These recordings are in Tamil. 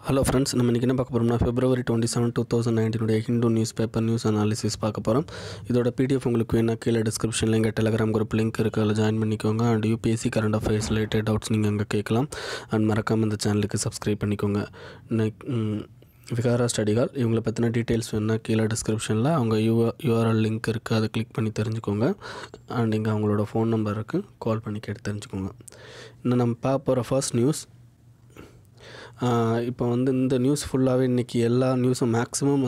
ஹலோ ஃப்ரெண்ட்ஸ், நம்ம இன்றைக்கி என்ன பார்க்க போகிறோம்னா February 27, 2019 Hindu news paper news analysis பார்க்க போகிறோம். இதோட பிடிஎஃப் உங்களுக்கு வேணால் கீழே டிஸ்கிரிப்ஷனில் எங்கள் டெலிகிராம் குரூப் லிங்க் இருக்குது, அதில் ஜாயின் பண்ணிக்கோங்க. And UPSC current affairs related doubts நீங்கள் அங்கே கேட்கலாம். அண்ட் மறக்காமல் இந்த சேனலுக்கு சப்ஸ்கிரைப் பண்ணிக்கோங்க. விகாரா ஸ்டடி ஹால் இவங்களை பற்றின டீட்டெயில்ஸ் வேணால் கீழே டிஸ்கிரிப்ஷனில் அவங்க யூஆர்எல் லிங்க் இருக்குது, அதை கிளிக் பண்ணி தெரிஞ்சுக்கோங்க. அண்ட் இங்கே அவங்களோட ஃபோன் நம்பர் இருக்குது, கால் பண்ணி கேட்டு தெரிஞ்சுக்கோங்க. இன்னும் நம்ம பார்க்க போகிற ஃபர்ஸ்ட் நியூஸ். இப்போ இந்த நியூஸ் ஃபுல்லாகவே இன்றைக்கி எல்லா நியூஸும் மேக்ஸிமம்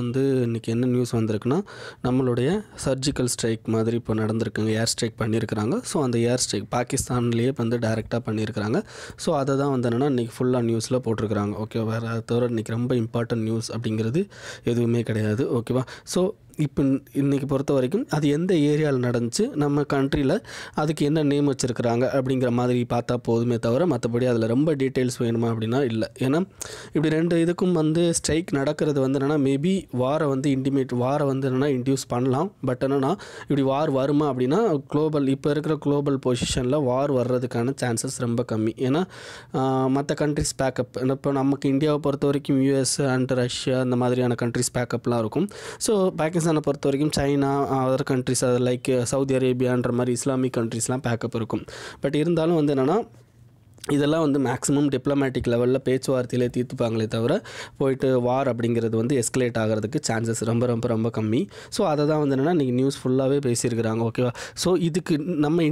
இன்றைக்கி என்ன நியூஸ் வந்திருக்குன்னா, நம்மளுடைய சர்ஜிக்கல் ஸ்ட்ரைக் மாதிரி இப்போ நடந்திருக்குங்க. ஏர் ஸ்ட்ரைக் பண்ணியிருக்கிறாங்க. ஸோ அந்த ஏர் ஸ்ட்ரைக் பாகிஸ்தான்லேயே டைரெக்டாக பண்ணியிருக்கிறாங்க. ஸோ அதை தான் என்னென்னா இன்றைக்கி ஃபுல்லாக நியூஸில் போட்டிருக்கிறாங்க. ஓகே, வேறு அதை தவிர இன்றைக்கி ரொம்ப இம்பார்ட்டன்ட் நியூஸ் அப்படிங்கிறது எதுவுமே கிடையாது. ஓகேவா? ஸோ இப்போ இன்றைக்கி பொறுத்த வரைக்கும் அது எந்த ஏரியாவில் நடந்துச்சு, நம்ம கண்ட்ரியில் அதுக்கு என்ன நேம் வச்சுருக்கிறாங்க அப்படிங்கிற மாதிரி பார்த்தா போதுமே தவிர மற்றபடி அதில் ரொம்ப டீட்டெயில்ஸ் வேணுமா அப்படின்னா இல்லை. ஏன்னா இப்படி ரெண்டு இதுக்கும் ஸ்ட்ரைக் நடக்கிறது என்னென்னா மேபி வாரை என்னென்னா இன்டியூஸ் பண்ணலாம். பட் என்னென்னா இப்படி வார் வருமா அப்படின்னா இப்போ இருக்கிற குளோபல் பொசிஷனில் வார் வர்றதுக்கான சான்சஸ் ரொம்ப கம்மி. ஏன்னா மற்ற கண்ட்ரிஸ் பேக்கப், இப்போ நமக்கு இந்தியாவை பொறுத்த வரைக்கும் யூஎஸ் அண்ட் ரஷ்யா அந்த மாதிரியான கண்ட்ரிஸ் பேக்கப்லாம் இருக்கும். ஸோ பாகிஸ்தானை பொறுத்த வரைக்கும் China, other countries like Saudi அரேபியான்ற மாதிரி இஸ்லாமிக் கண்ட்ரிஸ்லாம் பேக்கப் இருக்கும். பட் இருந்தாலும் என்னென்னா இதெல்லாம் மேக்ஸிமம் டிப்ளமேட்டிக் லெவலில் பேச்சுவார்த்தையிலே தீர்த்துப்பாங்களே தவிர போயிட்டு வார் அப்படிங்கிறது எஸ்கலேட் ஆகிறதுக்கு சான்சஸ் ரொம்ப ரொம்ப ரொம்ப கம்மி. ஸோ அதை தான் என்னென்னா இன்றைக்கி நியூஸ் ஃபுல்லாகவே பேசியிருக்கிறாங்க. ஓகேவா? ஸோ இதுக்கு நம்ம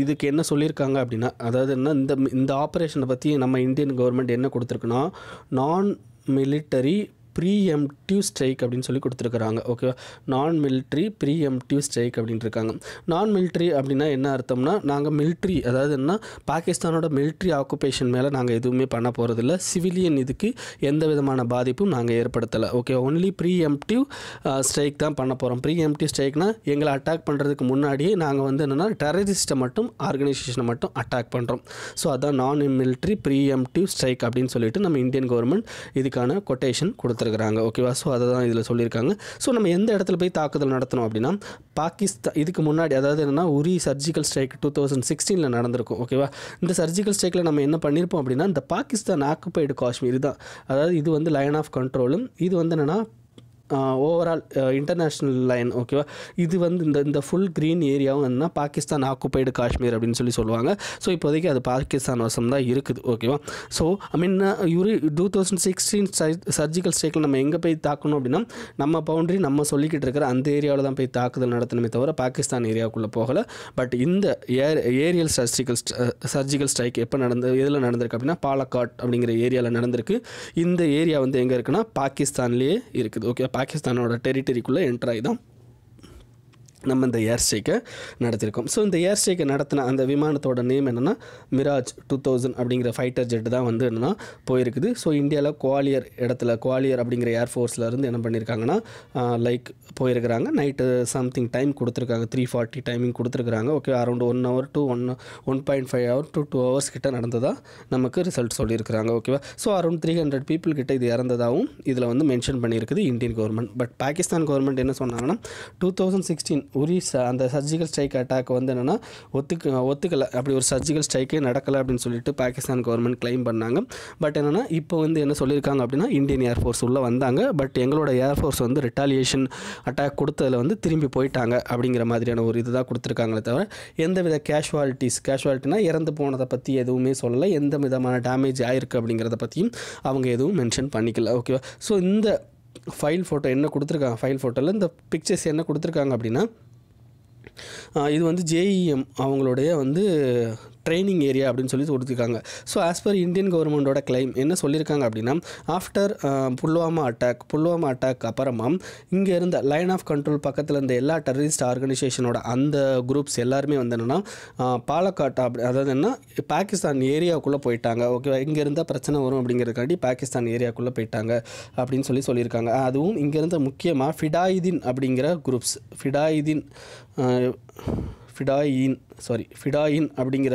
இதுக்கு என்ன சொல்லியிருக்காங்க அப்படின்னா, அதாவது என்ன இந்த ஆப்ரேஷனை பற்றி நம்ம இந்தியன் கவர்மெண்ட் என்ன கொடுத்துருக்குன்னா, நான் மிலிட்டரி ப்ரீஎம்ப்டிவ் ஸ்ட்ரைக் அப்படின்னு சொல்லி கொடுத்துருக்குறாங்க. ஓகேவா? நான் மிலிட்ரி ப்ரீஎம்ப்டிவ் ஸ்ட்ரைக் அப்படின்னு இருக்காங்க. நான் மிலிட்ரி அப்படின்னா என்ன அர்த்தம்னா, நாங்கள் மிலிட்ரி, அதாவது என்ன, பாகிஸ்தானோட மிலிட்ரி ஆக்குபேஷன் மேலே நாங்கள் எதுவுமே பண்ண போகிறதில்ல. சிவிலியன் இதுக்கு எந்த விதமான பாதிப்பும் நாங்கள் ஏற்படுத்தலை. ஓகே, ஒன்லி ப்ரீஎம்ப்டிவ் ஸ்ட்ரைக் தான் பண்ண போகிறோம். ப்ரீஎம்ப்டிவ் ஸ்ட்ரைக்னால் எங்களை அட்டாக் பண்ணுறதுக்கு முன்னாடியே நாங்கள் என்னென்னா டெரரிஸ்ட்டை மட்டும், ஆர்கனைசேஷனை மட்டும் அட்டாக் பண்ணுறோம். ஸோ அதான் நான் மிலிட்ரி ப்ரீஎம்ப்டிவ் ஸ்ட்ரைக் அப்படின்னு சொல்லிட்டு நம்ம இந்தியன் கவர்மெண்ட் இதுக்கான கொட்டேஷன் கொடுத்துருக்காங்க. ஓகேவா? ஸோ அதை தான் இதில் சொல்லியிருக்காங்க. ஸோ நம்ம எந்த இடத்துல போய் தாக்குதல் நடத்தணும் அப்படின்னா, பாகிஸ்தான் இதுக்கு முன்னாடி, அதாவது என்னென்னா உரி சர்ஜிக்கல் ஸ்ட்ரைக் 2016 நடந்திருக்கும். ஓகேவா? இந்த சர்ஜிக்கல் ஸ்ட்ரைக்கில் நம்ம என்ன பண்ணியிருப்போம் அப்படின்னா, இந்த பாகிஸ்தான் ஆக்குபைடு காஷ்மீர் தான், அதாவது இது லைன் ஆஃப் கண்ட்ரோலும், இது என்னென்னா ஓவரால் இன்டர்நேஷ்னல் லைன். ஓகேவா? இது இந்த ஃபுல் க்ரீன் ஏரியாவும் என்னன்னா பாகிஸ்தான் ஆக்குபைடு காஷ்மீர் அப்படின்னு சொல்லுவாங்க. ஸோ இப்போதைக்கு அது பாகிஸ்தான் வசம் தான் இருக்குது. ஓகேவா? ஸோ இவரு 2016 சர்ஜிக்கல் ஸ்ட்ரைக்கில் நம்ம எங்கே போய் தாக்கணும் அப்படின்னா, நம்ம பவுண்ட்ரி நம்ம சொல்லிக்கிட்டு இருக்கிற அந்த ஏரியாவில் தான் போய் தாக்குதல் நடத்தணுமே தவிர பாகிஸ்தான் ஏரியாவுக்குள்ளே போகலை. பட் இந்த ஏரியல் சர்ஜிக்கல் ஸ்ட்ரைக் எப்போ எதில் நடந்திருக்கு அப்படின்னா, பாலக்காட் அப்படிங்கிற ஏரியாவில் நடந்திருக்கு. இந்த ஏரியா எங்கே இருக்குன்னா பாகிஸ்தான்லேயே இருக்குது. ஓகே, பாகிஸ்தானோட டெரிட்டரிக்குள்ளே என்ட்ராகி தான் நம்ம இந்த ஏர் ஸ்ட்ரைக்கை நடத்தியிருக்கோம். ஸோ இந்த ஏர் ஸ்ட்ரைக்கை நடத்தின அந்த விமானத்தோட நேம் என்னென்னா மிராஜ் 2000 அப்படிங்கிற ஃபைட்டர் ஜெட் தான் என்னென்னா போயிருக்குது. ஸோ இந்தியாவில் குவாலியர் அப்படிங்கிற ஏர்ஃபோர்ஸில் இருந்து என்ன பண்ணியிருக்காங்கன்னா லைக் போயிருக்கிறாங்க. நைட்டு சம்திங் டைம் கொடுத்துருக்காங்க, 3:40 டைமிங் கொடுத்துருக்குறாங்க. Okay, around 1 hour to 1.5 hour to 2 hours கிட்ட நடந்ததாக நமக்கு ரிசல்ட் சொல்லியிருக்கிறாங்க. ஓகேவா? ஸோ அரௌண்ட் 300 people கிட்ட இது இறந்ததாகவும் இதில் மென்ஷன் பண்ணியிருக்குது Indian government. But Pakistan government என்ன சொன்னாங்கன்னா, 2016 அந்த சர்ஜிக்கல் ஸ்ட்ரைக் அட்டாக் என்னென்னா ஒத்துக்கலை, அப்படி ஒரு சர்ஜிக்கல் ஸ்ட்ரைக்கே நடக்கலை அப்படின்னு சொல்லிட்டு பாகிஸ்தான் கவர்மெண்ட் கிளைம் பண்ணாங்க. பட் என்னென்னா இப்போ என்ன சொல்லியிருக்காங்க அப்படின்னா, இந்தியன் ஏர்ஃபோர்ஸ் உள்ளே வந்தாங்க, பட் எங்களோட ஏர்ஃபோர்ஸ் ரிட்டாலியேஷன் அட்டாக் கொடுத்ததில் திரும்பி போயிட்டாங்க அப்படிங்கிற மாதிரியான ஒரு இதுதான் கொடுத்துருக்காங்களே தவிர எந்தவித கேஷுவாலிட்டினா இறந்து போனதை பற்றி எதுவுமே சொல்லலை, எந்த விதமான டேமேஜ் ஆயிருக்கு அப்படிங்கிறத பற்றியும் அவங்க எதுவும் மென்ஷன் பண்ணிக்கல. ஓகேவா? ஸோ இந்த ஃபைல் ஃபோட்டோ என்ன கொடுத்துருக்காங்க, ஃபைல் ஃபோட்டோவில் இந்த பிக்சர்ஸ் என்ன கொடுத்துருக்காங்க அப்படின்னா, இது ஜேஇஎம் அவங்களுடைய ட்ரைனிங் ஏரியா அப்படின்னு சொல்லி கொடுத்துருக்காங்க. ஸோ ஆஸ் பர் இந்தியன் கவர்மெண்ட்டோட கிளைம் என்ன சொல்லியிருக்காங்க அப்படின்னா, ஆஃப்டர் புல்வாமா அட்டாக் அப்புறமா இங்கே இருந்த லைன் ஆஃப் கண்ட்ரோல் பக்கத்தில் இருந்த எல்லா டெரரிஸ்ட் ஆர்கனைசேஷனோட அந்த குரூப்ஸ் எல்லாருமே என்னென்னா பாலக்காட் அதாவது என்ன பாகிஸ்தான் ஏரியாவுக்குள்ளே போயிட்டாங்க. ஓகே, இங்கே இருந்தால் பிரச்சனை வரும் அப்படிங்கிறதுக்காண்டி பாகிஸ்தான் ஏரியாவுக்குள்ளே போயிட்டாங்க அப்படின்னு சொல்லியிருக்காங்க. அதுவும் இங்கே இருந்த முக்கியமாக ஃபிடாயிதீன் அப்படிங்கிற குரூப்ஸ், ஃபிடாயின் அப்படிங்கிற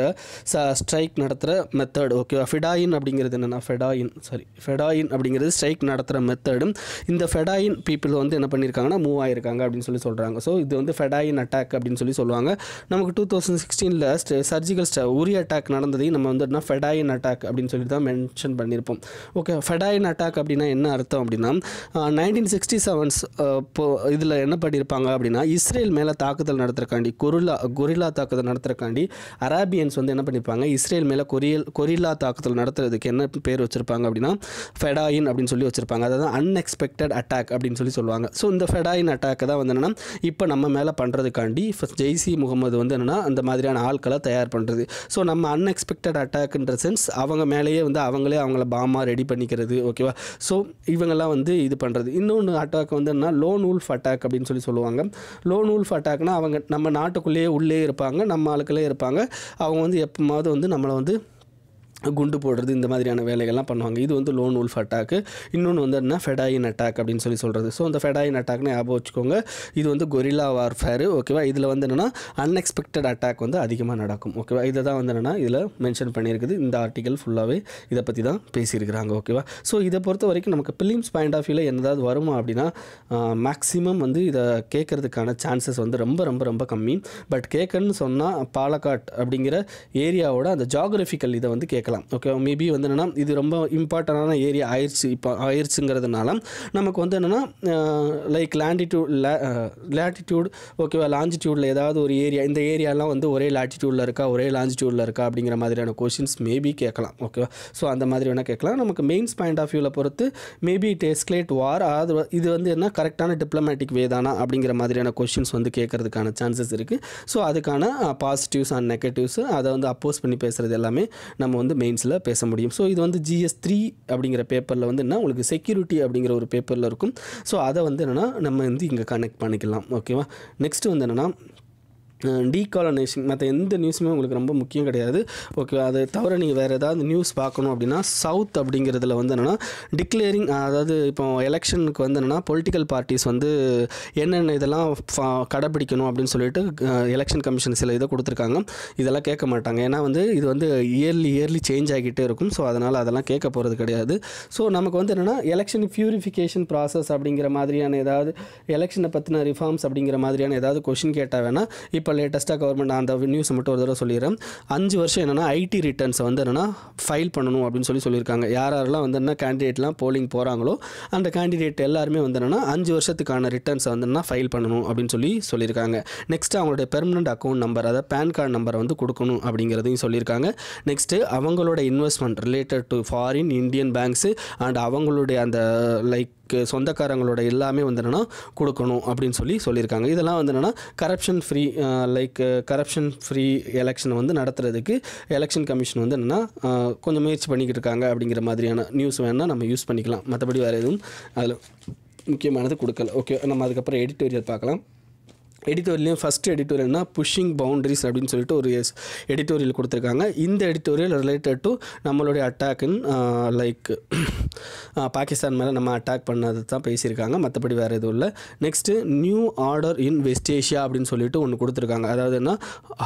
ஸ்ட்ரைக் நடத்துகிற மெத்தட். ஓகேவா, ஃபிடாயின் அப்படிங்கிறது என்னென்னா ஃபெடாயின் அப்படிங்கிறது ஸ்ட்ரைக் நடத்துகிற மெத்தடும். இந்த ஃபெடாயின் பீப்புள் வந்து என்ன பண்ணியிருக்காங்கன்னா மூவ் ஆகிருக்காங்க அப்படின்னு சொல்லி சொல்கிறாங்க. ஸோ இது வந்து ஃபெடாயின் அட்டாக் அப்படின்னு சொல்லி சொல்லுவாங்க. நமக்கு 2016 சர்ஜிக்கல் உரி அட்டாக் நடந்ததையும் நம்ம வந்து ஃபெடாயின் அட்டாக் அப்படின்னு சொல்லி தான் மென்ஷன் பண்ணியிருப்போம். ஓகே, ஃபெடாயின் அட்டாக் அப்படின்னா என்ன அர்த்தம் அப்படின்னா 1967 இதில் என்ன பண்ணியிருப்பாங்க அப்படின்னா இஸ்ரேல் மேலே தாக்குதல் நடத்துறக்காண்டி கொரில்லா தாக்குதல் நடத்துறக்காண்டி அராபியன்ஸ் வந்து என்ன பண்ணியிருப்பாங்க, இஸ்ரேல் மேலே கொரில்லா தாக்குதல் நடத்துறதுக்கு என்ன பேர் வச்சுருப்பாங்க அப்படின்னா ஃபெடாயின் அப்படின்னு சொல்லி வச்சுருப்பாங்க. அதாவது அன்எக்ஸ்பெக்டட் அட்டாக் அப்படின்னு சொல்லி சொல்லுவாங்க. ஸோ இந்த ஃபெடாயின் அட்டாக்கை தான் வந்து என்னென்னா இப்போ நம்ம மேலே பண்ணுறதுக்காண்டி ஜெய்சி முகமது வந்து என்னென்னா அந்த மாதிரியான ஆட்களை தயார் பண்ணுறது. ஸோ நம்ம அன்எக்ஸ்பெக்டட் அட்டாக்ன்ற சென்ஸ் அவங்க மேலேயே வந்து அவங்கள பாமாக ரெடி பண்ணிக்கிறது. ஓகேவா, ஸோ இவங்கெல்லாம் வந்து இது பண்ணுறது. இன்னொன்று அட்டாக் வந்து என்ன, லோன் வூல்ஃப் அட்டாக் அப்படின்னு சொல்லி சொல்லுவாங்க. லோன் வூல்ஃப் அட்டாக்னா அவங்க நம்ம நாட்டுக்குள்ளேயே உள்ளே இருப்பாங்க, நம்ம ஆளுக்களே இருப்பாங்க. அவங்க வந்து எப்போமாவது வந்து நம்மளை வந்து குண்டு போடுறது இந்த மாதிரியான வேலைகள்லாம் பண்ணுவாங்க. இது வந்து லோன் வூல்ஃப் அட்டாக்கு. இன்னொன்று வந்து என்ன, ஃபெடாயின் அட்டாக் அப்படின்னு சொல்லி சொல்கிறது. ஸோ அந்த ஃபெடாயின் அட்டாக்னு ஞாபகம் வச்சுக்கோங்க. இது வந்து கொரில்லா வார்ஃபேரு. ஓகேவா, இதில் வந்து என்னென்னா அன்எக்ஸ்பெக்டட் அட்டாக் வந்து அதிகமாக நடக்கும். ஓகேவா, இதை தான் வந்து என்னென்னா இதில் மென்ஷன் பண்ணியிருக்குது. இந்த ஆர்டிக்கல் ஃபுல்லாகவே இதை பற்றி தான் பேசியிருக்கிறாங்க. ஓகேவா, ஸோ இதை பொறுத்த வரைக்கும் நமக்கு பிலிம்ஸ் பாயிண்ட் ஆஃப் வியூவில் என்னதாவது வருமா அப்படின்னா மேக்ஸிமம் வந்து இதை கேட்குறதுக்கான சான்சஸ் வந்து ரொம்ப ரொம்ப ரொம்ப கம்மி. பட் கேட்கணும்னு சொன்னால் பாலக்காட் அப்படிங்கிற ஏரியாவோட அந்த ஜாகிரபிக்கல் இதை வந்து கேட்கலாம். ஓகே, மேபி வந்து என்னென்னா இது ரொம்ப இம்பார்ட்டண்டான ஏரியா ஆயிடுச்சுங்கிறதுனால நமக்கு வந்து என்னென்னா லைக் லேட்டிடியூட் ஓகேவா, லாஞ்சிடியூடில் ஏதாவது ஒரு ஏரியா, இந்த ஏரியாலாம் வந்து ஒரே லேட்டிடியூடில் இருக்கா ஒரே லாஞ்சிடியூடில் இருக்கா அப்படிங்கிற மாதிரியான கொஷின்ஸ் மேபி கேட்கலாம். ஓகேவா, ஸோ அந்த மாதிரி வேணால் கேட்கலாம். நமக்கு மெயின்ஸ் பாயிண்ட் ஆஃப் வியூவில் பொறுத்து மேபி இட் எஸ்கலேட் வார், இது வந்து என்ன கரெக்டான டிப்ளமேட்டிக் வே தானா அப்படிங்கிற மாதிரியான கொஷின்ஸ் வந்து கேட்கறதுக்கான சான்சஸ் இருக்குது. ஸோ அதுக்கான பாசிட்டிவ்ஸ் அண்ட் நெகட்டிவ்ஸ் அதை வந்து அப்போஸ் பண்ணி பேசுகிறது எல்லாமே நம்ம வந்து மெயின்ஸில் பேச முடியும். ஸோ இது வந்து GS3 அப்படிங்கிற பேப்பரில் வந்து என்ன உங்களுக்கு செக்யூரிட்டி அப்படிங்கிற ஒரு பேப்பரில் இருக்கும். ஸோ அதை வந்து என்னென்னா நம்ம வந்து இங்கே கனெக்ட் பண்ணிக்கலாம். ஓகேவா, நெக்ஸ்ட்டு வந்து என்னென்னா டீகாலனைசிங். மற்ற எந்த நியூஸுமே உங்களுக்கு ரொம்ப முக்கியம் கிடையாது. ஓகே, அதை தவிர நீங்கள் வேறு ஏதாவது நியூஸ் பார்க்கணும் அப்படின்னா சவுத் அப்படிங்கிறதுல வந்து என்னென்னா டிக்ளேரிங், அதாவது இப்போ எலெக்ஷனுக்கு வந்து என்னென்னா பொலிட்டிக்கல் பார்ட்டிஸ் வந்து என்னென்ன இதெல்லாம் கடைப்பிடிக்கணும் அப்படின்னு சொல்லிட்டு எலெக்ஷன் கமிஷன் சில இதை கொடுத்துருக்காங்க. இதெல்லாம் கேட்க மாட்டாங்க. ஏன்னா வந்து இது வந்து இயர்லி சேஞ்ச் ஆகிட்டே இருக்கும். ஸோ அதனால் அதெல்லாம் கேட்க போகிறது கிடையாது. ஸோ நமக்கு வந்து என்னென்னா எலெக்ஷன் பியூரிஃபிகேஷன் ப்ராசஸ் அப்படிங்கிற மாதிரியான ஏதாவது எலெக்ஷனை பற்றின ரிஃபார்ம்ஸ் அப்படிங்கிற மாதிரியான ஏதாவது கொஷின் கேட்டால் வேணால் இப்போ லேட்டஸ்ட்டாக கவர்மெண்ட் அந்த நியூஸை மட்டும் ஒரு தடவை சொல்லிடுறேன். 5 வருஷம் என்னென்னா ஐடி ரிட்டர்ன்ஸை வந்து என்னென்னா ஃபைல் பண்ணணும் அப்படின்னு சொல்லியிருக்காங்க. யாரெல்லாம் வந்து என்ன கேண்டிடேட்லாம் போலிங் போகிறாங்களோ அந்த கேண்டிடேட் எல்லாருமே வந்து என்னென்னா 5 வருஷத்துக்கான ரிட்டர்ன்ஸை வந்து என்ன ஃபைல் பண்ணணும் அப்படின்னு சொல்லியிருக்காங்க. நெக்ஸ்ட்டு அவங்களுடைய பெர்மனண்ட் அக்கௌண்ட் நம்பர், அதாவது பேன் கார்டு நம்பரை வந்து கொடுக்கணும் அப்படிங்கிறதையும் சொல்லியிருக்காங்க. நெக்ஸ்ட்டு அவங்களோட investment related to foreign Indian banks and அவங்களுடைய அந்த லைக் சொந்தக்காரங்களோட எல்லாமே வந்து என்னென்னா கொடுக்கணும் அப்படின்னு சொல்லியிருக்காங்க. இதெல்லாம் வந்து என்னென்னா கரப்ஷன் ஃப்ரீ எலெக்ஷனை வந்து நடத்துறதுக்கு எலெக்ஷன் கமிஷன் வந்து என்னென்னா கொஞ்சம் முயற்சி பண்ணிக்கிட்டு இருக்காங்க அப்படிங்கிற மாதிரியான நியூஸ் வேணால் நம்ம யூஸ் பண்ணிக்கலாம். மற்றபடி வேறு எதுவும் அதில் முக்கியமானது கொடுக்கல. ஓகே, நம்ம அதுக்கப்புறம் எடிட்டோரியல் பார்க்கலாம். எடிட்டோரியலையும் ஃபஸ்ட்டு எடிட்டோரியல்னா புஷிங் பவுண்டரிஸ் அப்படின்னு சொல்லிட்டு ஒரு எடிட்டோரியல் கொடுத்துருக்காங்க. இந்த எடிட்டோரியல் ரிலேட்டட் டு நம்மளுடைய அட்டாக்குன்னு லைக் பாகிஸ்தான் மேலே நம்ம அட்டாக் பண்ணது தான் பேசியிருக்காங்க. மற்றபடி வேறு எதுவும் இல்லை. நெக்ஸ்ட்டு நியூ ஆர்டர் இன் வெஸ்ட் ஏஷியா அப்படின்னு சொல்லிட்டு ஒன்று கொடுத்துருக்காங்க. அதாவது என்ன,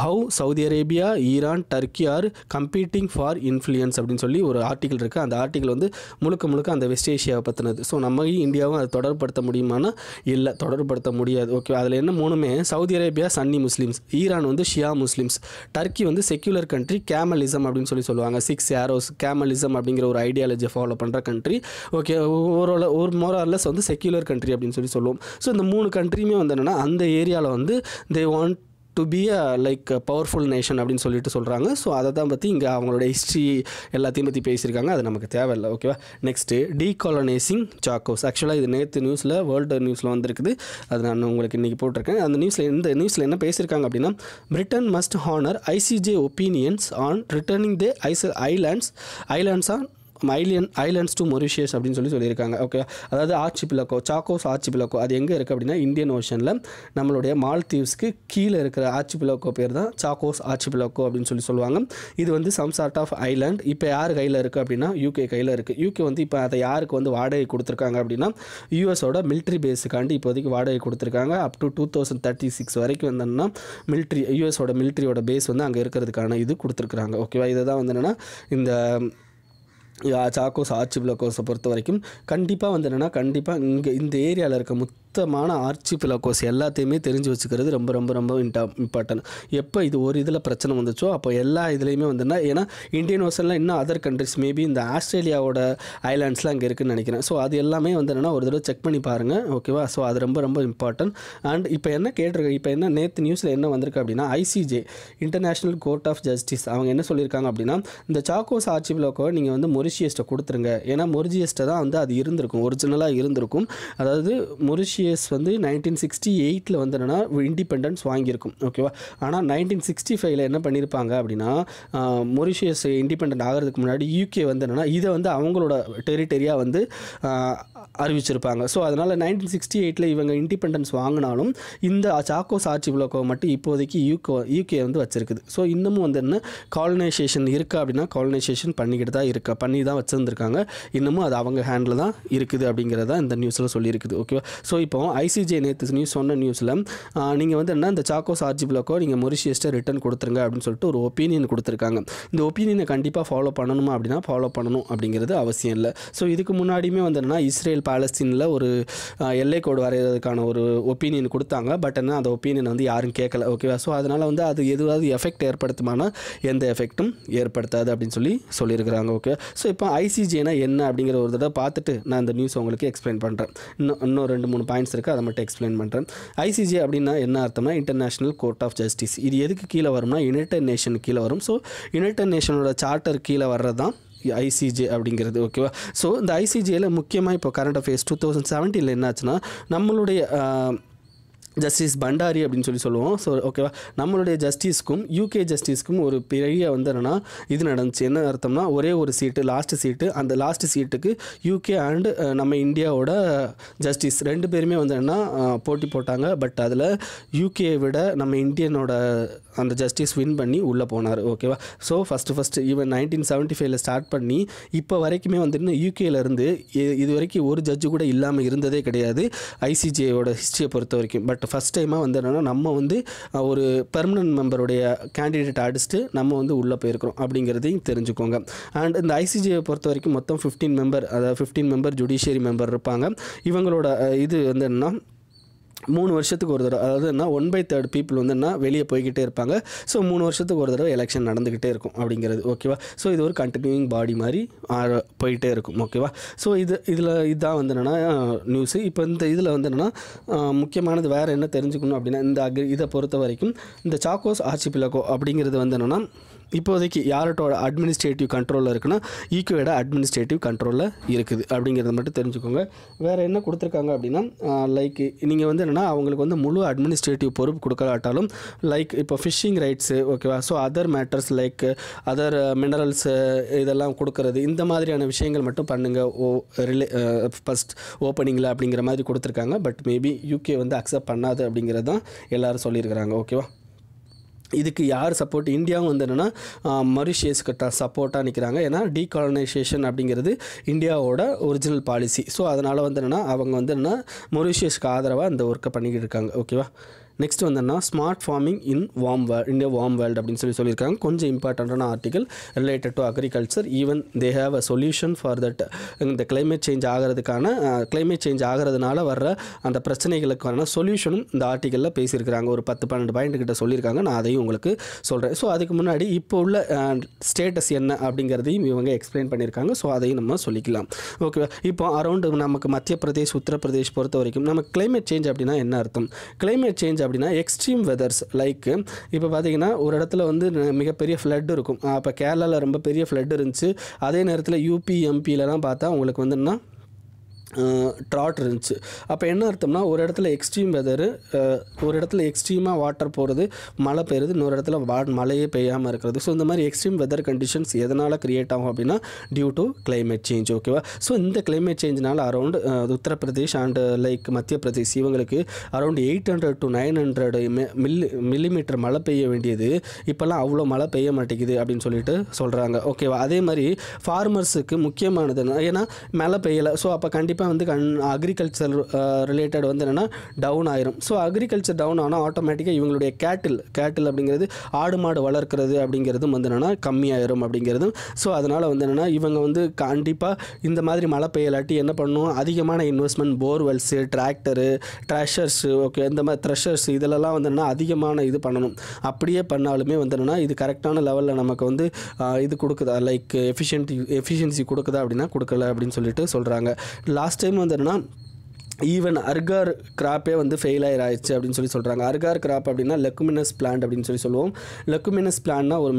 how Saudi Arabia, Iran, Turkey R competing for influence அப்படின்னு சொல்லி ஒரு ஆர்டிக்கல் இருக்குது. அந்த ஆர்டிக்கல் வந்து முழுக்க அந்த வெஸ்ட் ஏஷியாவை பற்றினது. ஸோ நம்ம இந்தியாவும் அதை தொடர்படுத்த முடியுமானா இல்லை, தொடர்படுத்த முடியாது. ஓகே, அதில் என்ன மூணுமே சவுதி அரேபியா சன்னி முஸ்லீம்ஸ், ஈரான் வந்து ஷியா முஸ்லீம்ஸ், டர்க்கி வந்து செக்யூலர் கண்ட்ரி, கேமலிசம் அப்படின்னு சொல்லுவாங்க. 6 ஆரோஸ் கேமலிசம் அப்படிங்கிற ஒரு ஐடியாலஜியை ஃபாலோ பண்ணுற கண்ட்ரி. ஓகே, ஒரு மோரார்லெஸ் வந்து செக்யூலர் கண்ட்ரி அப்படின்னு சொல்லுவோம். ஸோ இந்த 3 கண்ட்ரியுமே வந்து என்னென்னா அந்த ஏரியாவில் வந்து they want to be a like powerful nation அப்படின்னு சொல்லிட்டு சொல்கிறாங்க. ஸோ அதை தான் பற்றி இங்கே அவங்களோட ஹிஸ்ட்ரி எல்லாத்தையும் பற்றி பேசியிருக்காங்க. அது நமக்கு தேவையில்லை. ஓகேவா, நெக்ஸ்ட்டு டீகாலனைசிங் சாக்கோஸ். ஆக்சுவலாக இது நேற்று நியூஸில் வேர்ல்டு நியூஸில் வந்திருக்குது. அது நான் உங்களுக்கு இன்றைக்கி போட்டிருக்கேன். அந்த இந்த நியூஸில் என்ன பேசியிருக்காங்க அப்படின்னா, Britain must honour ICJ opinions on returning the islands on islands to Mauritius அப்படின்னு சொல்லியிருக்காங்க. ஓகே, அதாவது ஆர்ச்சிபிலகோ, சாக்கோஸ் ஆர்ச்சிபிலகோ, அது எங்கே இருக்குது அப்படின்னா இந்தியன் ஓஷனில் நம்மளுடைய மால்தீவ்ஸ்க்கு கீழே இருக்கிற ஆர்ச்சிபிலகோ பேர் தான் சாக்கோஸ் ஆர்ச்சிபிலகோ அப்படின்னு சொல்லுவாங்க. இது வந்து சம் சார்ட் ஆஃப் ஐலாண்ட். இப்போ யார் கையில் இருக்குது அப்படின்னா யூகே கையில் இருக்குது. யூகே வந்து இப்போ அதை யாருக்கு வந்து வாடகை கொடுத்துருக்காங்க அப்படின்னா யூஎஸோட மிலிட்ரி பேஸுக்காண்டி இப்போதைக்கு வாடகை கொடுத்துருக்காங்க. அப் டு 2036 வரைக்கும் வந்தோம்னா யூஎஸோட மிலிட்ரியோட பேஸ் வந்து அங்கே இருக்கிறதுக்கான இது கொடுத்துருக்குறாங்க. ஓகேவா, இதை தான் வந்து என்னென்னா இந்த சாக்கோஸ் ஆர்ச்சிபிலகோஸை பொறுத்த வரைக்கும் கண்டிப்பாக வந்து என்னென்னா கண்டிப்பாக இங்கே இந்த ஏரியாவில் இருக்க மொத்தமான ஆர்ச்சிபிலகோஸ் எல்லாத்தையுமே தெரிஞ்சு வச்சுக்கிறது ரொம்ப ரொம்ப ரொம்ப இம்பார்ட்டன்ட். எப்போ இது ஒரு இதில் பிரச்சனை வந்துச்சோ அப்போ எல்லா இதுலேயுமே வந்துன்னா, ஏன்னா இந்தியன் ஓஷனில் இன்னும் அதர் கண்ட்ரிஸ் மேபி இந்த ஆஸ்திரேலியாவோட ஐலாண்ட்ஸ்லாம் அங்கே இருக்குதுன்னு நினைக்கிறேன். ஸோ அது எல்லாமே வந்து என்னென்னா ஒரு தடவை செக் பண்ணி பாருங்கள். ஓகேவா, ஸோ அது ரொம்ப ரொம்ப இம்பார்ட்டன்ட். அண்ட் இப்போ என்ன கேட்டிருக்கேன், இப்போ என்ன நேற்று நியூஸில் என்ன வந்திருக்கு அப்படின்னா ICJ international court of justice அவங்க என்ன சொல்லியிருக்காங்க அப்படின்னா இந்த சாக்கோஸ் ஆர்ச்சிபிலகோவை நீங்கள் வந்து மொரிஷியஸ்ட்டை கொடுத்துருங்க. ஏன்னா மொரிஷியஸ்ட்டை தான் வந்து அது இருந்திருக்கும், ஒரிஜினலாக இருந்திருக்கும். அதாவது மொரிஷியஸ் வந்து 1968 வந்து என்னென்னா இண்டிபெண்டன்ஸ் வாங்கியிருக்கும். ஓகேவா, ஆனால் 1965 என்ன பண்ணியிருப்பாங்க அப்படின்னா மொரிஷியஸ் இண்டிபெண்டன்ட் ஆகிறதுக்கு முன்னாடி யூகே வந்து என்னென்னா இதை வந்து அவங்களோட டெரிட்டரியாக வந்து அறிவிச்சிருப்பாங்க. ஸோ அதனால் 1968 இவங்க இண்டிபெண்டன்ஸ் வாங்கினாலும் இந்த சாக்கோஸ் ஆர்ச்சிபிலகோ மட்டும் இப்போதைக்கு யூகே வந்து வச்சிருக்குது. ஸோ இன்னமும் வந்து என்ன காலனைசேஷன் இருக்கா அப்படின்னா காலனைசேஷன் பண்ணிக்கிட்டு தான் பண்ணி தான் வச்சுருந்துருக்காங்க. இன்னமும் அது அவங்க ஹேண்டில் தான் இருக்குது அப்படிங்கிறத இந்த நியூஸில் சொல்லியிருக்குது. ஓகேவா, ஸோ இப்போ ஐசிஜே நேற்று சொன்ன நியூஸில் நீங்கள் வந்து என்ன இந்த சாக்கோஸ் ஆர்ச்சிபிலகோ நீங்கள் மொரிஷியஸ்ட்டை ரிட்டர்ன் கொடுத்துருங்க அப்படின்னு சொல்லிட்டு ஒரு ஒப்பீனியன் கொடுத்துருக்காங்க. இந்த ஒப்பீனியனை கண்டிப்பாக ஃபாலோ பண்ணணுமா அப்படின்னா ஃபாலோ பண்ணணும் அப்படிங்கிறது அவசியம் இல்லை. ஸோ இதுக்கு முன்னாடியுமே வந்து என்னன்னா இஸ்ரேல் பாலஸ்தீனில் ஒரு எல்லை கோடு வரைகிறதுக்கான ஒரு ஒப்பீனியன் கொடுத்தாங்க. பட் என்ன அந்த ஒப்பீனியன் வந்து யாரும் கேட்கல. ஓகேவா, ஸோ அதனால் வந்து அது எதுவாவது எஃபெக்ட் ஏற்படுத்துமானா எந்த எஃபெக்ட்டும் ஏற்படுத்தாது அப்படின்னு சொல்லியிருக்கிறாங்க. ஓகே, ஸோ இப்போ ஐசிஜேனா என்ன அப்படிங்கிற ஒரு தடவை பார்த்துட்டு நான் இந்த நியூஸ் உங்களுக்கு எக்ஸ்பிளைன் பண்ணுறேன். இன்னும் 2-3 பாயிண்ட்ஸ் இருக்குது, அதை மட்டும் எக்ஸ்பிளைன் பண்ணுறேன். ஐசிஜே அப்படின்னா என்ன அர்த்தம்னா இன்டர்நேஷ்னல் கோர்ட் ஆஃப் ஜஸ்டிஸ். இது எதுக்கு கீழே வரும்னா யுனைடெட் நேஷன் கீழே வரும். ஸோ யுனைடெட் நேஷனோட சார்ட்டர் கீழே வர்றது தான் ஐசிஜே அப்படிங்கிறது. ஓகேவா, ஸோ இந்த ஐசிஜேயில் முக்கியமாக இப்போ கரண்ட் அஃபேர்ஸ் 2017 என்னாச்சுன்னா நம்மளுடைய ஜஸ்டிஸ் பண்டாரி அப்படின்னு சொல்லுவோம். ஸோ ஓகேவா, நம்மளுடைய ஜஸ்டிஸ்க்கும் யூகே ஜஸ்டிஸ்க்கும் ஒரு பெரிய வந்து என்னென்னா இது நடந்துச்சு. என்ன அர்த்தம்னா ஒரே ஒரு சீட்டு லாஸ்ட் சீட்டு, அந்த லாஸ்ட் சீட்டுக்கு யூகே அண்டு நம்ம இந்தியாவோட ஜஸ்டிஸ் 2 பேருமே வந்து என்னென்னா போட்டி போட்டாங்க. பட் அதில் யூகே விட நம்ம இந்தியனோட அந்த ஜஸ்டிஸ் வின் பண்ணி உள்ளே போனார். ஓகேவா, ஸோ ஃபஸ்ட்டு ஈவன் 1975 ஸ்டார்ட் பண்ணி இப்போ வரைக்குமே வந்துட்டு யூகேலேருந்து இது வரைக்கும் ஒரு ஜட்ஜு கூட இல்லாமல் இருந்ததே கிடையாது ஐசிஜேயோட ஹிஸ்ட்ரியை பொறுத்த வரைக்கும். பட் ஃபஸ்ட் டைமாக வந்து என்னென்னா நம்ம வந்து ஒரு பெர்மனன்ட் மெம்பருடைய கேண்டிடேட் அடிச்சுட்டு நம்ம வந்து உள்ளே போயிருக்கிறோம் அப்படிங்கிறதையும் தெரிஞ்சுக்கோங்க. அண்ட் இந்த ஐசிஜேயை பொறுத்த வரைக்கும் மொத்தம் 15 மெம்பர், அதாவது 15 மெம்பர் ஜுடிஷியரி மெம்பர் இருப்பாங்க. இவங்களோட இது வந்து என்னென்னா 3 வருஷத்துக்கு ஒரு தடவை, அதாவது என்ன 1/3 பீப்புள் வந்து என்ன வெளியே போய்கிட்டே இருப்பாங்க. ஸோ 3 வருஷத்துக்கு ஒரு தடவை எலெக்ஷன் நடந்துக்கிட்டே இருக்கும் அப்படிங்கிறது. ஓகேவா, ஸோ இது ஒரு கண்டினியூயிங் பாடி மாதிரி போயிட்டே இருக்கும். ஓகேவா, ஸோ இதுதான் வந்து என்னென்னா நியூஸு. இப்போ இந்த இதில் வந்து என்னென்னா முக்கியமானது வேறு என்ன தெரிஞ்சுக்கணும் அப்படின்னா இதை பொறுத்த வரைக்கும் இந்த சாக்கோஸ் ஆர்ச்சிபிலகோ அப்படிங்கிறது வந்து என்னென்னா இப்போதைக்கு யாரோட அட்மினிஸ்ட்ரேட்டிவ் கண்ட்ரோலில் இருக்குன்னா ஈக்குவேட அட்மினிஸ்ட்ரேட்டிவ் கண்ட்ரோலில் இருக்குது அப்படிங்கிறத மட்டும் தெரிஞ்சுக்கோங்க. வேறு என்ன கொடுத்துருக்காங்க அப்படின்னா லைக் நீங்கள் வந்து என்னென்னா அவங்களுக்கு வந்து முழு அட்மினிஸ்ட்ரேட்டிவ் பொறுப்பு கொடுக்காட்டாலும் லைக் இப்போ ஃபிஷ்ஷிங் ரைட்ஸு ஓகேவா, so other matters like other minerals இதெல்லாம் கொடுக்கறது இந்த மாதிரியான விஷயங்கள் மட்டும் பண்ணுங்கள் ஃபஸ்ட் ஓப்பனிங்கில் அப்படிங்கிற மாதிரி கொடுத்துருக்காங்க. பட் மேபி யூகே வந்து அக்செப்ட் பண்ணாது அப்படிங்கிறது தான் எல்லோரும் சொல்லியிருக்கிறாங்க. ஓகேவா, இதுக்கு யார் சப்போர்ட், இந்தியாவும் வந்து என்னென்னா மொரிஷியஸ்கிட்ட சப்போர்ட்டாக நிற்கிறாங்க. ஏன்னா டீகாலனைசேஷன் அப்படிங்கிறது இந்தியாவோட ஒரிஜினல் பாலிசி. ஸோ அதனால் வந்து என்னென்னா அவங்க வந்து என்னென்னா மொரிஷியஸ்க்கு ஆதரவாக இந்த ஒர்க்கை பண்ணிக்கிட்டு இருக்காங்க. ஓகேவா, நெக்ஸ்ட் வந்து smart farming in India warm world அப்படின்னு சொல்லியிருக்காங்க. கொஞ்சம் இம்பார்ட்டண்ட்டான article related to agriculture. Even they have a solution for that. இந்த கிளைமேட் சேஞ்ச் ஆகிறதுனால வர்ற அந்த பிரச்சனைகளுக்கான சொல்யூஷனும் இந்த ஆர்டிக்கலில் பேசியிருக்கிறாங்க. ஒரு 10-12 பாயிண்ட் கிட்ட சொல்லியிருக்காங்க. நான் அதையும் உங்களுக்கு சொல்கிறேன். ஸோ அதுக்கு முன்னாடி இப்போ உள்ள ஸ்டேட்டஸ் என்ன அப்படிங்கிறதையும் இவங்க எக்ஸ்பிளைன் பண்ணியிருக்காங்க. ஸோ அதையும் நம்ம சொல்லிக்கலாம். ஓகே, இப்போ அரௌண்டு நமக்கு மத்திய பிரதேஷ் உத்தரப்பிரதேஷ் பொறுத்த வரைக்கும் நமக்கு கிளைமேட் சேஞ்ச் அப்படின்னா என்ன அர்த்தம்? கிளைமேட் சேஞ்ச் அப்படின்னா எக்ஸ்ட்ரீம் வெதர்ஸ். லைக் இப்போ பார்த்தீங்கன்னா ஒரு இடத்துல வந்து மிகப்பெரிய ஃப்ளட் இருக்கும். அப்போ கேரளாவில் ரொம்ப பெரிய ஃப்ளட் இருந்துச்சு. அதே நேரத்தில் யூபி எம்பிலலாம் பார்த்தா உங்களுக்கு வந்துன்னா ட்ராட் இருந்துச்சு. அப்போ என்ன அர்த்தம்னா, ஒரு இடத்துல எக்ஸ்ட்ரீம் வெதரு, ஒரு இடத்துல எக்ஸ்ட்ரீமாக வாட்டர் போகிறது, மழை பெய்யுறது, இன்னொரு இடத்துல மழையே பெய்யாமல் இருக்கிறது. ஸோ இந்த மாதிரி எக்ஸ்ட்ரீம் வெதர் கண்டிஷன்ஸ் எதனால் க்ரியேட் ஆகும் அப்படின்னா டியூ டு கிளைமேட் சேஞ்ச். ஓகேவா? ஸோ இந்த climate சேஞ்ச்னால around Uttar Pradesh and like மத்திய பிரதேஷ் இவங்களுக்கு அரௌண்ட் 800 to 900 மில்லிமீட்டர் மழை பெய்ய வேண்டியது இப்போல்லாம் அவ்வளோ மழை பெய்ய மாட்டேங்குது அப்படின்னு சொல்லிட்டு சொல்கிறாங்க. ஓகேவா? அதே மாதிரி ஃபார்மர்ஸுக்கு முக்கியமானது ஏன்னா மழை பெய்யலை. ஸோ அப்போ கண்டிப்பாக வந்து அக்ரிகல்ச்சர் ரிலேட்டட் வந்து என்னென்னா டவுன் ஆயிரும். ஸோ அக்ரிகல்ச்சர் டவுன் ஆனால் ஆட்டோமேட்டிக்காக இவங்களுடைய கேட்டில் அப்படிங்கிறது ஆடு மாடு வளர்க்குறது அப்படிங்கிறதும் வந்து என்னென்னா கம்மியாயிரும் அப்படிங்கிறதும். ஸோ அதனால் வந்து என்னென்னா இவங்க வந்து கண்டிப்பாக இந்த மாதிரி மழை பெய்யலாட்டி என்ன பண்ணணும், அதிகமான இன்வெஸ்ட்மெண்ட், போர்வெல்ஸு, டிராக்டரு, ட்ரெஷர்ஸு, ஓகே இந்த மாதிரி த்ரெஷர்ஸ் இதிலெல்லாம் வந்து என்னென்னா அதிகமான இது பண்ணணும். அப்படியே பண்ணாலுமே வந்து என்னென்னா இது கரெக்டான லெவலில் நமக்கு வந்து இது கொடுக்குதா, லைக் எஃபிஷியன்சி கொடுக்குதா அப்படின்னா கொடுக்கல அப்படின்னு சொல்லிட்டு சொல்கிறாங்க. லாஸ்ட் டைம் வந்து என்னென்னா ஈவன் அர்கார் கிராப்பே வந்து ஃபெயில் ஆயிடுச்சு அப்படின்னு சொல்கிறாங்க. அர்கார் கிராப் அப்படின்னா லெக்குமினஸ் பிளான்ட் அப்படின்னு சொல்லுவோம். லெக்குமினஸ் பிளான்ட்னா ஒரு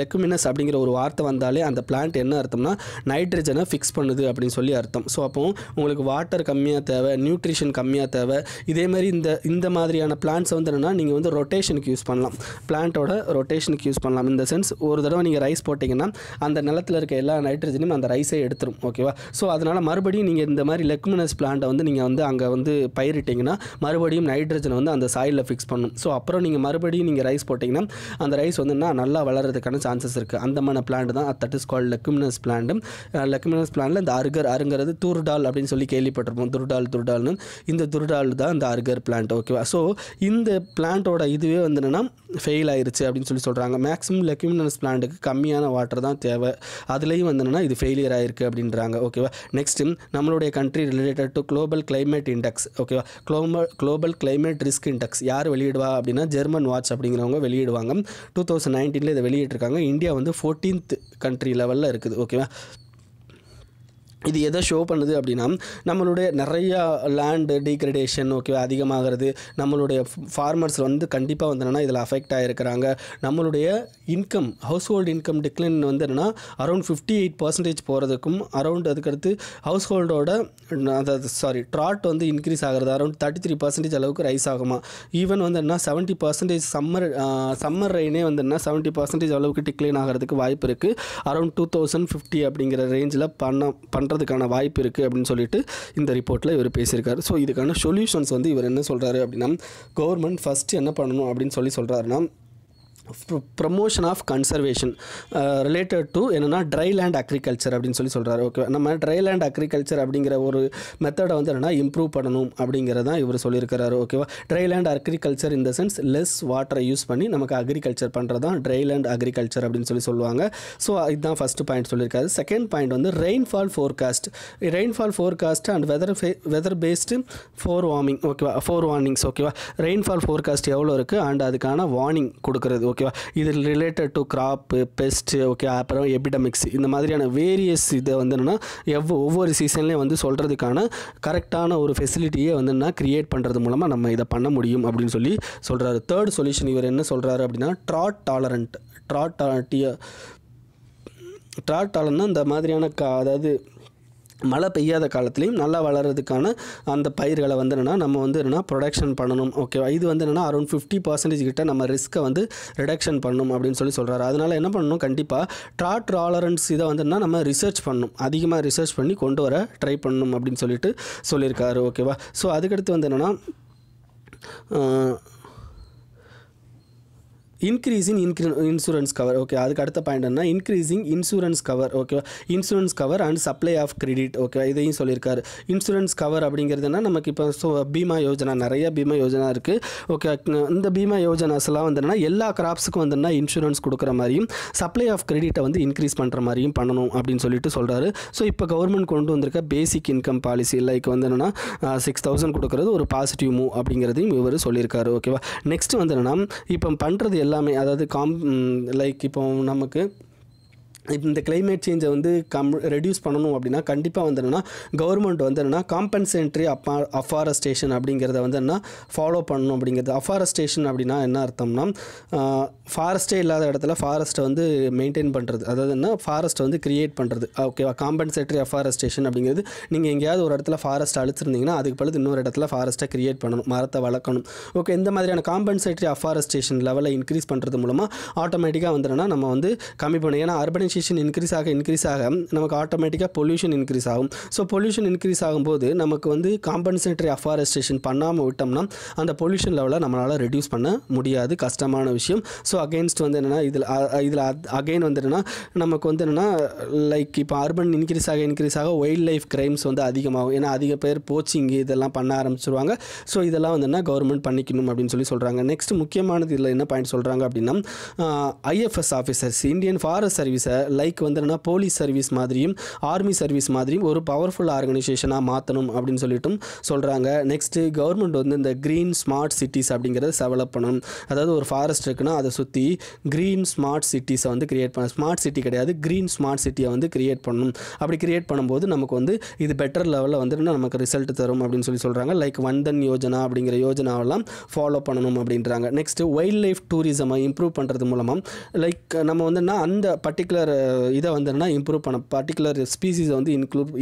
லெக்குமினஸ் அப்படிங்கிற ஒரு வார்த்தை வந்தாலே அந்த பிளான்ட் என்ன அர்த்தம்னா நைட்ரஜனை ஃபிக்ஸ் பண்ணுது அப்படின்னு சொல்லி அர்த்தம். ஸோ அப்போ உங்களுக்கு வாட்டர் கம்மியாக தேவை, நியூட்ரிஷன் கம்மியாக தேவை. இதேமாதிரி இந்த மாதிரியான பிளான்ட்ஸை வந்து என்னென்னா நீங்கள் வந்து ரொட்டேஷனுக்கு யூஸ் பண்ணலாம், பிளான்ட்டோட ரொட்டேஷனுக்கு யூஸ் பண்ணலாம். இந்த சென்ஸ் ஒரு தடவை நீங்கள் ரைஸ் போட்டிங்கன்னா அந்த நிலத்தில் இருக்க எல்லா நைட்ரஜனையும் அந்த ரைஸே எடுத்துரும். ஓகேவா? ஸோ அதனால் மறுபடியும் நீங்கள் இந்த மாதிரி லெக்குமினஸ் பிளான்ட்டை வந்து நீங்கள் வந்து அங்கே வந்து பயிரிட்டிங்கன்னா மறுபடியும் நைட்ரஜன் வந்து அந்த சாயிலில் ஃபிக்ஸ் பண்ணும். ஸோ அப்புறம் நீங்கள் மறுபடியும் நீங்கள் ரைஸ் போட்டிங்கன்னா அந்த ரைஸ் வந்து நல்லா வளர்கிறதுக்கான சான்சஸ் இருக்குது. அந்த மாதிரி பிளான்ட் தான் தட் இஸ் கால்ட் லெக்குமினஸ் பிளான்ட். லெக்குமினஸ் பிளான்ட்டில் இந்த அருங்கிறது துர்டால் அப்படின்னு சொல்லி கேள்விப்பட்டிருப்போம். துர்டால்னு இந்த துர்டால் தான் இந்த அர்கர் பிளான்ட். ஓகேவா? ஸோ இந்த பிளான்ட்டோட இதுவே வந்து என்னென்னா ஃபெயில் ஆயிருச்சு அப்படின்னு சொல்கிறாங்க. மேக்ஸிமம் லெக்குமினஸ் பிளான்ட்டுக்கு கம்மியான வாட்டர் தான் தேவை, அதுலேயும் வந்து என்னென்னா இது ஃபெயிலியர் ஆயிருக்கு அப்படின்றாங்க. ஓகேவா? நெக்ஸ்ட்டு நம்மளுடைய country related to global climate index. ஓகேவா? குளோபல் கிளைமேட் ரிஸ்க் இண்டெக்ஸ் யார் வெளியிடுவா அப்படின்னா ஜெர்மன் வாட்ச் அப்படிங்கிறவங்க வெளியிடுவாங்க. 2019 இதை வெளியிட்டிருக்காங்க. இந்தியா வந்து 14th கண்ட்ரி லெவலில் இருக்குது. ஓகேவா? இது எதை ஷோ பண்ணுது அப்படின்னா நம்மளுடைய நிறையா லேண்டு டீக்ரடேஷன் ஓகேவா அதிகமாகிறது, நம்மளுடைய ஃபார்மர்ஸ் வந்து கண்டிப்பாக வந்து என்னென்னா இதில் அஃபெக்ட் ஆகிருக்கிறாங்க. நம்மளுடைய income, house hold income decline வந்து என்னென்னா அரௌண்ட் 58% போகிறதுக்கும், அரௌண்ட் அதுக்கடுத்து ஹவுஸ் ஹோல்டோட அதாவது ட்ராட் வந்து இன்க்ரீஸ் ஆகிறது அரௌண்ட் 33% அளவுக்கு ரைஸ் ஆகுமா. ஈவன் வந்து என்ன 70% சம்மர் ரெயினே வந்து என்ன 70% அளவுக்கு டிக்ளைன் ஆகிறதுக்கு வாய்ப்பு இருக்குது. அரௌண்ட் 2050 அப்படிங்கிற ரேஞ்சில் பண்ணுறதுக்கான வாய்ப்பு இருக்குது அப்படின்னு சொல்லிட்டு இந்த ரிப்போர்ட்டில் இவர் பேசியிருக்காரு. ஸோ இதுக்கான சொல்யூஷன்ஸ் வந்து இவர் என்ன சொல்கிறாரு அப்படின்னா, கவர்மெண்ட் ஃபஸ்ட்டு என்ன பண்ணணும் அப்படின்னு சொல்கிறாருன்னா promotion of conservation related to என்னென்னா ட்ரை லேண்ட் அக்ரிகல்ச்சர் அப்படின்னு சொல்கிறாரு. ஓகே, நம்ம ட்ரை லேண்ட் அக்ரிகல்ச்சர் அப்படிங்கிற ஒரு மெத்தடை வந்து என்னென்னா இம்ப்ரூவ் பண்ணணும் அப்படிங்கிறதான் இவர் சொல்லியிருக்கிறாரு. ஓகேவா? ட்ரை லேண்ட் அக்ரிகல்ச்சர் இந்த சென்ஸ் லெஸ் வாட்டரை யூஸ் பண்ணி நமக்கு அக்ரிகல்ச்சர் பண்ணுறது தான் ட்ரை லேண்ட் அக்ரிகல்ச்சர் அப்படின்னு சொல்லுவாங்க. ஸோ இதுதான் ஃபஸ்ட்டு பாயிண்ட் சொல்லியிருக்காரு. செகண்ட் பாயிண்ட் வந்து rainfall forecast and weather based for warnings. ஓகேவா? ரெயின்ஃபால் ஃபோர்காஸ்ட் எவ்வளோ இருக்குது அண்ட் அதுக்கான வார்னிங் கொடுக்குறது. ஓகேவா? இது related to crop, pest, okay, அப்புறம் எபிடமிக்ஸ், இந்த மாதிரியான வேரியஸ் இதை வந்து என்னென்னா ஒவ்வொரு சீசன்லேயும் வந்து சொல்கிறதுக்கான கரெக்டான ஒரு ஃபெசிலிட்டியை வந்து என்ன க்ரியேட் பண்ணுறது மூலமாக நம்ம இதை பண்ண முடியும் அப்படின்னு சொல்கிறாரு. தேர்ட் சொல்யூஷன் இவர் என்ன சொல்கிறாரு அப்படின்னா ட்ராட் டாலரன்ட்னா இந்த மாதிரியான அதாவது மழை பெய்யாத காலத்துலேயும் நல்லா வளர்கிறதுக்கான அந்த பயிர்களை வந்து என்னென்னா நம்ம வந்து என்னென்னா ப்ரொடக்ஷன் பண்ணணும். ஓகேவா? இது வந்து என்னென்னா அரௌண்ட் 50% கிட்ட நம்ம ரிஸ்க்கை வந்து ரிடக்ஷன் பண்ணணும் அப்படின்னு சொல்கிறாரு. அதனால் என்ன பண்ணணும், கண்டிப்பாக ட்ராட் டாலரன்ஸ் இதை வந்து என்ன நம்ம ரிசர்ச் பண்ணணும், அதிகமாக ரிசர்ச் பண்ணி கொண்டு வர ட்ரை பண்ணணும் அப்படின்னு சொல்லியிருக்காரு. ஓகேவா? ஸோ அதுக்கடுத்து வந்து என்னென்னா இன்க்ரீஸிங் இன்சூரன்ஸ் கவர். ஓகே, அதுக்கு அடுத்த பாயிண்ட் என்ன, இன்க்ரீஸிங் இன்சூரன்ஸ் கவர். ஓகேவா? Insurance cover and supply of credit. Okay, இதையும் சொல்லியிருக்காரு. இன்சூரன்ஸ் கவர் அப்படிங்கிறதுனா நமக்கு இப்போ பீமா யோஜனா, நிறைய பீமா யோஜனா இருக்குது. ஓகே, இந்த பீமா யோஜனாஸ்லாம் வந்துன்னா எல்லா கிராப்ஸுக்கும் வந்துன்னா இன்சூரன்ஸ் கொடுக்குற மாதிரியும் சப்ளை ஆஃப் கிரெடிட்டை வந்து இன்க்ரீஸ் பண்ணுற மாதிரியும் பண்ணணும் அப்படின்னு சொல்கிறாரு. ஸோ இப்போ கவர்மெண்ட் கொண்டு வந்திருக்க பேசிக் இன்கம் பாலிசி லைக் வந்து என்னென்னா 6000 கொடுக்குறது ஒரு பாசிட்டிவ் மூவ் அப்படிங்கிறதையும் இவர் சொல்லியிருக்காரு. ஓகேவா? நெக்ஸ்ட் வந்து என்னென்னா இப்போ பண்ணுறது எல்லாமே அதாவது லைக் இப்போ நமக்கு இந்த கிளைமேட் சேஞ்சை வந்து ரெடியூஸ் பண்ணணும் அப்படின்னா கண்டிப்பாக வந்து என்னென்னா கவர்மெண்ட் வந்து என்னென்னா காம்பன்சேட்ரி அஃபாரஸ்டேஷன் அப்படிங்கிறத வந்து என்ன ஃபாலோ பண்ணணும் அப்படிங்கிறது. அஃபாரஸ்டேஷன் அப்படின்னா என்ன அர்த்தம்னா ஃபாரஸ்ட்டே இல்லாத இடத்துல ஃபாரஸ்ட்டை வந்து மெயின்டைன் பண்ணுறது, அதாவது என்ன ஃபாரஸ்ட்டை வந்து கிரியேட் பண்ணுறது. ஓகேவா? காம்பன்சேட்ரி அஃபாரஸ்டேஷன் அப்படிங்கிறது நீங்கள் எங்கேயாவது ஒரு இடத்துல ஃபாரஸ்ட் அழிச்சிருந்தீங்கன்னா அதுக்கு பழுது இன்னொரு இடத்துல ஃபாரஸ்ட்டை கிரியேட் பண்ணணும், மரத்தை வளர்க்கணும். ஓகே, இந்த மாதிரியான காம்பன்சேட்ரி அஃபாரஸ்டேஷன் லெவலை இன்க்ரீஸ் பண்ணுறது மூலமாக ஆட்டோமேட்டிக்காக வந்துன்னா நம்ம வந்து கம்மி பண்ணணும். ஏன்னா அர்பனைசேஷன் இன்க்ரீஸ் ஆக நமக்கு ஆட்டோமேட்டிக்காக பொல்யூஷன் இன்க்ரீஸ் ஆகும். ஸோ பொல்யூஷன் இன்க்ரீஸ் ஆகும்போது நமக்கு வந்து காம்பன்சேட்டரி அஃபாரஸ்டேஷன் பண்ணாமல் விட்டோம்னா அந்த பொல்யூஷன் லெவலை நம்மளால் ரெடியூஸ் பண்ண முடியாது, கஷ்டமான விஷயம். ஸோ அகெயின்ஸ்ட் வந்து என்னென்னா இதில் அகெயின் வந்து என்னென்னா நமக்கு வந்து என்னென்னா லைக் இப்போ அர்பன் இன்க்ரீஸ் ஆக வைல்ட் லைஃப் கிரைம்ஸ் வந்து அதிகமாகும். ஏன்னா அதிக பேர் போச்சிங்கு இதெல்லாம் பண்ண ஆரம்பிச்சிருவாங்க. ஸோ இதெல்லாம் வந்து என்ன கவர்மெண்ட் பண்ணிக்கணும் அப்படின்னு சொல்கிறாங்க. நெக்ஸ்ட் முக்கியமானது இதில் என்ன பாயிண்ட் சொல்கிறாங்க அப்படின்னா ஐஎஃப்எஸ் ஆஃபீஸர்ஸ் இந்தியன் ஃபாரஸ்ட் சர்வீஸை லைக் வந்து என்னென்னா போலீஸ் சர்வீஸ் மாதிரியும் ஆர்மி சர்வீஸ் மாதிரியும் ஒரு பவர்ஃபுல் ஆர்கனைசேஷனாக மாற்றணும் அப்படின்னு சொல்லிட்டும் சொல்கிறாங்க. நெக்ஸ்ட்டு கவர்மெண்ட் வந்து இந்த க்ரீன் ஸ்மார்ட் சிட்டிஸ் அப்படிங்கிறத டெவலப் பண்ணணும். அதாவது ஒரு ஃபாரஸ்ட் இருக்குன்னா அதை சுற்றி க்ரீன் ஸ்மார்ட் சிட்டிஸை வந்து கிரியேட் பண்ணணும். ஸ்மார்ட் சிட்டி கிடையாது, க்ரீன் ஸ்மார்ட் சிட்டியை வந்து கிரியேட் பண்ணணும். அப்படி கிரியேட் பண்ணும்போது நமக்கு வந்து இது பெட்டர் லெவலில் வந்து நமக்கு ரிசல்ட் தரும் அப்படின்னு சொல்கிறாங்க. லைக் வந்தன் யோஜனா அப்படிங்கிற யோஜனாவெல்லாம் ஃபாலோ பண்ணணும் அப்படின்றாங்க. நெக்ஸ்ட்டு வைல்ட் லைஃப் டூரிசமை இம்ப்ரூவ் பண்ணுறது மூலமாக லைக் நம்ம வந்துன்னா அந்த பர்டிகுலர் இதை வந்துன்னா இம்ப்ரூவ் பண்ண பர்டிகுலர் ஸ்பீசிஸை வந்து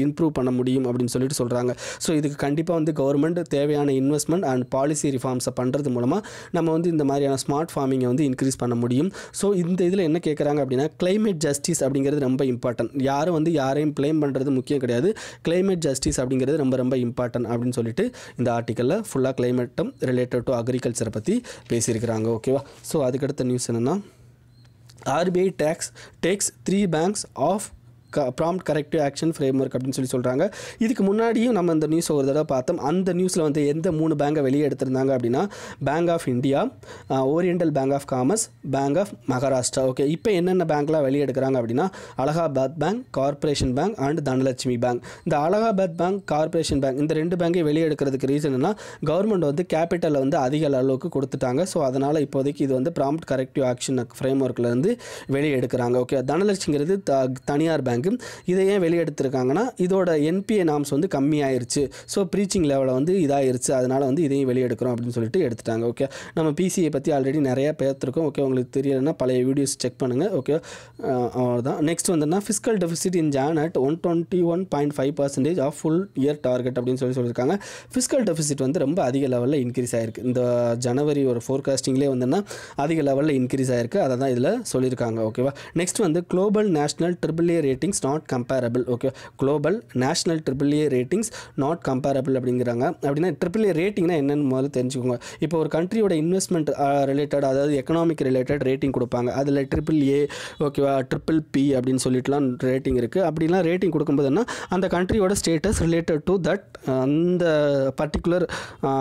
இம்ப்ரூவ் பண்ண முடியும் அப்படின்னு சொல்கிறாங்க. ஸோ இதுக்கு கண்டிப்பாக வந்து கவர்மெண்ட் தேவையான இன்வெஸ்ட்மெண்ட் அண்ட் பாலிசி ரிஃபார்ம்ஸை பண்ணுறது மூலமாக நம்ம வந்து இந்த மாதிரியான ஸ்மார்ட் ஃபார்மிங்கை வந்து இன்க்ரீஸ் பண்ண முடியும். ஸோ இந்த இதில் என்ன கேட்குறாங்க அப்படின்னா கிளைமேட் ஜஸ்டிஸ் அப்படிங்கிறது ரொம்ப இம்பார்ட்டன்ட். யாரும் வந்து யாரையும் ப்ளேம் பண்ணுறது முக்கியம் கிடையாது, கிளைமேட் ஜஸ்டிஸ் அப்படிங்கிறது ரொம்ப ரொம்ப இம்பார்ட்டன்ட் அப்படின்னு சொல்லிட்டு இந்த ஆர்டிக்கலில் ஃபுல்லாக கிளைமேட்டும் ரிலேட்டட் டு அக்ரிகல்ச்சரை பற்றி பேசியிருக்கிறாங்க. ஓகேவா? ஸோ அதுக்கடுத்த நியூஸ் என்னென்னா RBI takes 3 banks off prompt corrective action framework அப்படின்னு சொல்கிறாங்க. இதுக்கு முன்னாடியும் நம்ம இந்த நியூஸை ஒரு தடவை பார்த்தோம். அந்த நியூஸில் வந்து எந்த 3 பேங்கை வெளியே எடுத்திருந்தாங்க அப்படின்னா bank of India, oriental bank of commerce, bank of Maharashtra. Okay, இப்போ என்னென்ன பேங்க்லாம் வெளியே எடுக்கிறாங்க அப்படின்னா Allahabad bank, corporation bank and Dhanlaxmi bank. இந்த அலகாபாத் பேங்க், கார்ப்பரேஷன் பேங்க் இந்த 2 பேங்கையும் வெளியே எடுக்கிறதுக்கு ரீசன் என்ன, கவர்மெண்ட் வந்து கேபிட்டலை வந்து அதிக அளவுக்கு கொடுத்துட்டாங்க. ஸோ அதனால் இப்போதைக்கு இது வந்து ப்ராம்ப்ட் கரெக்டிவ் ஆக்ஷன் ஃப்ரேம்வொர்க்கில் இருந்து வெளியே எடுக்கிறாங்க. ஓகே, தனலட்சுமிங்கிறது தனியார் பேங்க். இதை ஏன் வெளியெடுத்திருக்காங்கன்னா இதோட என்பிஏ நாம்ஸ் வந்து கம்மியாயிருச்சு. ஸோ ப்ரீச்சிங் லெவலில் வந்து இதாகிருச்சு, அதனால் வந்து இதையும் வெளியெடுக்கிறோம் அப்படின்னு சொல்லிட்டு எடுத்துட்டாங்க. ஓகே, நம்ம பிசிஐ பற்றி ஆல்ரெடி நிறைய பேர்த்துருக்கோம். ஓகே, உங்களுக்கு தெரியலைன்னா பழைய வீடியோஸ் செக் பண்ணுங்கள். ஓகே, அவ்வளோதான். நெக்ஸ்ட் வந்துன்னா fiscal deficit in June at 121.5% of full year target அப்படின்னு சொல்லியிருக்காங்க. ஃபிஸ்கல் டெபிசிட் வந்து ரொம்ப அதிக லெவலில் இன்க்ரீஸ் ஆகிருக்கு. இந்த ஜனவரி ஒரு ஃபோர்காஸ்டிங்லேயே வந்துன்னா அதிக லெவலில் இன்க்ரீஸ் ஆகிருக்கு. அதை தான் இதில் சொல்லியிருக்காங்க. ஓகேவா? நெக்ஸ்ட் வந்து global national AAA ratings not comparable. Okay, global national AAA ratings not comparable அப்படிங்கிறாங்க. அப்படின்னா AAA ரேட்டிங்னா என்னென்னு முதல்ல தெரிஞ்சுக்கோங்க. இப்போ ஒரு கண்ட்ரியோட இன்வெஸ்ட்மெண்ட் ரிலேட்டட், அதாவது எக்கனாமிக் ரிலேட்டட் ரேட்டிங் கொடுப்பாங்க. அதில் AAA, ஓகேவா, PPP அப்படின்னு சொல்லிட்டுலாம் ரேட்டிங் இருக்குது. அப்படிலாம் ரேட்டிங் கொடுக்கும்போதுன்னா அந்த கண்ட்ரியோட ஸ்டேட்டஸ் ரிலேட்டட் டு தட் அந்த பர்டிகுலர்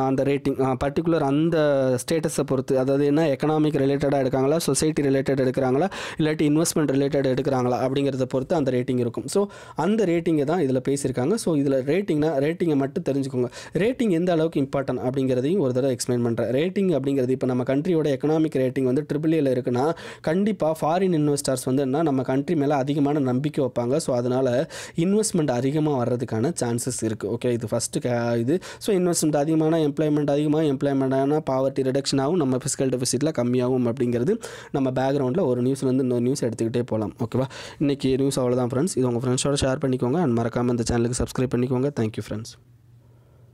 அந்த ரேட்டிங் பர்டிகுலர் அந்த ஸ்டேட்டஸை பொறுத்து, அதாவது என்ன எக்கனாமிக் ரிலேட்டடாக எடுக்காங்களா, சொசைட்டி ரிலேட்டட் எடுக்கிறாங்களா, இல்லாட்டி இன்வெஸ்ட்மெண்ட் ரிலேட்டட் எடுக்கிறாங்களா அப்படிங்கிறத பொறுத்து அந்த ரேட்டிங் இருக்கும். ஸோ அந்த ரேட்டிங்கை தான் இதில் பேசியிருக்காங்க. ஸோ இதில் ரேட்டிங்கை மட்டும் தெரிஞ்சுக்கோங்க. ரேட்டிங் எந்த அளவுக்கு இம்பார்ட்டன்ட் அப்படிங்கிறதையும் ஒரு தடவை எக்ஸ்பிளைன் பண்ணுறேன். ரேட்டிங் அப்படிங்கிறது இப்போ நம்ம கண்ட்ரியோட எக்கனாமிக் ரேட்டிங் வந்து AAAல இருக்குன்னா கண்டிப்பாக ஃபாரின் இன்வெஸ்டர்ஸ் வந்து என்ன நம்ம கண்ட்ரி மேலே அதிகமான நம்பிக்கை வைப்பாங்க. ஸோ அதனால் இன்வெஸ்ட்மெண்ட் அதிகமாக வர்றதுக்கான சான்சஸ் இருக்குது. ஓகே, இது ஃபஸ்ட்டு இது. ஸோ இன்வெஸ்ட்மெண்ட் அதிகமான எம்ப்ளாய்மெண்ட்டான பாவர்ட்டி ரிடக்ஷன் ஆகும், நம்ம ஃபிஸ்கல் டெபிசிட்டில் கம்மியாகும் அப்படிங்கிறது நம்ம பேக்ரவுண்டில் ஒரு நியூஸ்லேருந்து இன்னொரு நியூஸ் எடுத்துக்கிட்டே போகலாம். ஓகேவா? இன்றைக்கி நியூஸ் அவ்வளோதான் ஃப்ரெண்ட்ஸ். இது உங்கள் ஃப்ரெண்ட்ஸோட ஷேர் பண்ணிக்கோங்க அண்ட் மறக்காமல் இந்த சேனலுக்கு சப்ஸ்கிரைப் பண்ணிக்கோங்க. Thank you friends.